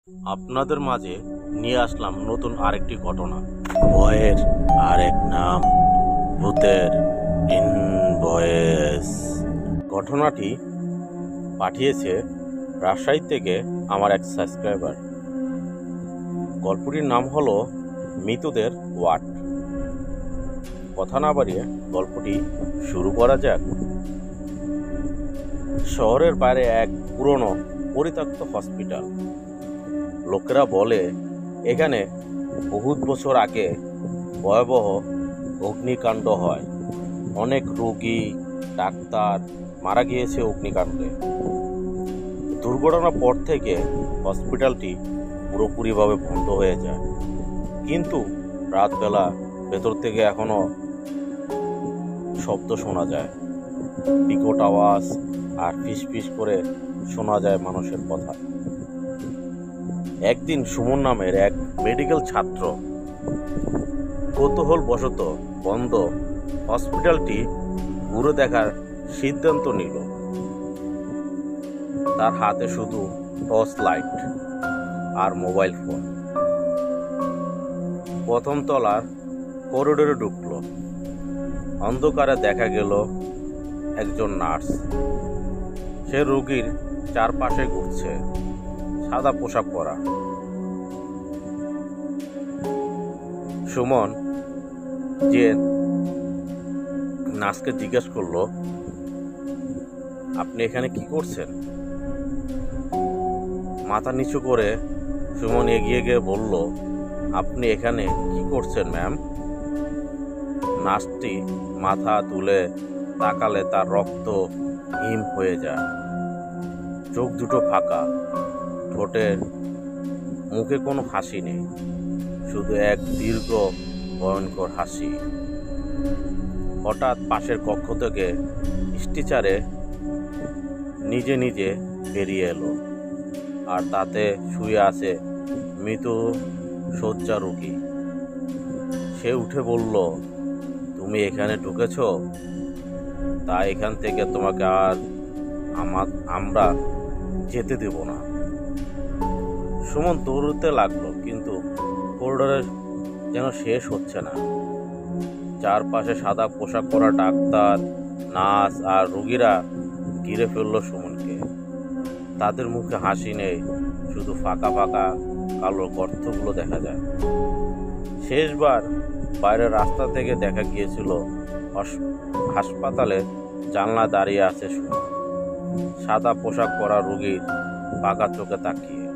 আপনাদের মাঝে নিয়ে আসলাম নতুন আরেকটি ঘটনা। ভয়ের আরেক নাম ভূতের ইনভয়েস। ঘটনাটি পাঠিয়েছে রাজশাহী থেকে আমার এক সাবস্ক্রাইবার। গল্পটির নাম হলো মৃতদের ওয়ার্ড। কথা না বাড়িয়ে গল্পটি শুরু করা যাক। শহরের বাইরে এক পুরনো পরিত্যক্ত হসপিটাল। লোকেরা বলে এখানে বহুত বছর আগে ভয়াবহ অগ্নিকাণ্ড হয়। অনেক রোগী ডাক্তার মারা গিয়েছে অগ্নিকাণ্ডে। দুর্ঘটনার পর থেকে হসপিটালটি পুরোপুরিভাবে বন্ধ হয়ে যায়, কিন্তু রাতবেলা ভেতর থেকে এখনো শব্দ শোনা যায়, বিকট আওয়াজ আর ফিসফিস করে শোনা যায় মানুষের কথা। একদিন সুমন নামের এক মেডিকেল ছাত্র কৌতূহলবশত বন্ধ হসপিটালটি ঘুরে দেখার সিদ্ধান্ত নিল। তার হাতে শুধু টর্চ লাইট আর মোবাইল ফোন। প্রথম তলার করিডোরে ঢুকল। অন্ধকারে দেখা গেল একজন নার্স। সে রোগীর চারপাশে ঘুরছে, সাদা পোশাক পরা। সুমন যে নার্সকে জিজ্ঞেস করলো, আপনি এখানে কি করছেন? মাথা নিচু করে সুমন এগিয়ে গিয়ে বলল, আপনি এখানে কি করছেন ম্যাম? নার্সটি মাথা তুলে তাকালে তার রক্ত হিম হয়ে যায়। চোখ দুটো ফাঁকা, ঠোঁটের মুখে কোনো হাসি নেই, শুধু এক দীর্ঘ ভয়ঙ্কর হাসি। হঠাৎ পাশের কক্ষ থেকে স্ট্রেচারে নিজে নিজে বেরিয়ে এলো, আর তাতে শুয়ে আছে মৃত শয্যা রোগী। সে উঠে বলল, তুমি এখানে ঢুকেছ, তা এখান থেকে তোমাকে আর আমরা যেতে দেব না। সুমন দৌড়তে লাগলো, কিন্তু করিডোরে যেন শেষ হচ্ছে না। চারপাশে সাদা পোশাক পরা ডাক্তার, নার্স আর রোগীরা ঘিরে ফেললো সুমনকে। তাদের মুখে হাসি নেই, শুধু ফাঁকা ফাঁকা কালো গর্তগুলো দেখা যায়। শেষবার বাইরের রাস্তা থেকে দেখা গিয়েছিল হাসপাতালের জানলা দাঁড়িয়ে আছে সুমন, সাদা পোশাক পরা রোগীর পাকা চোখে তাকিয়ে।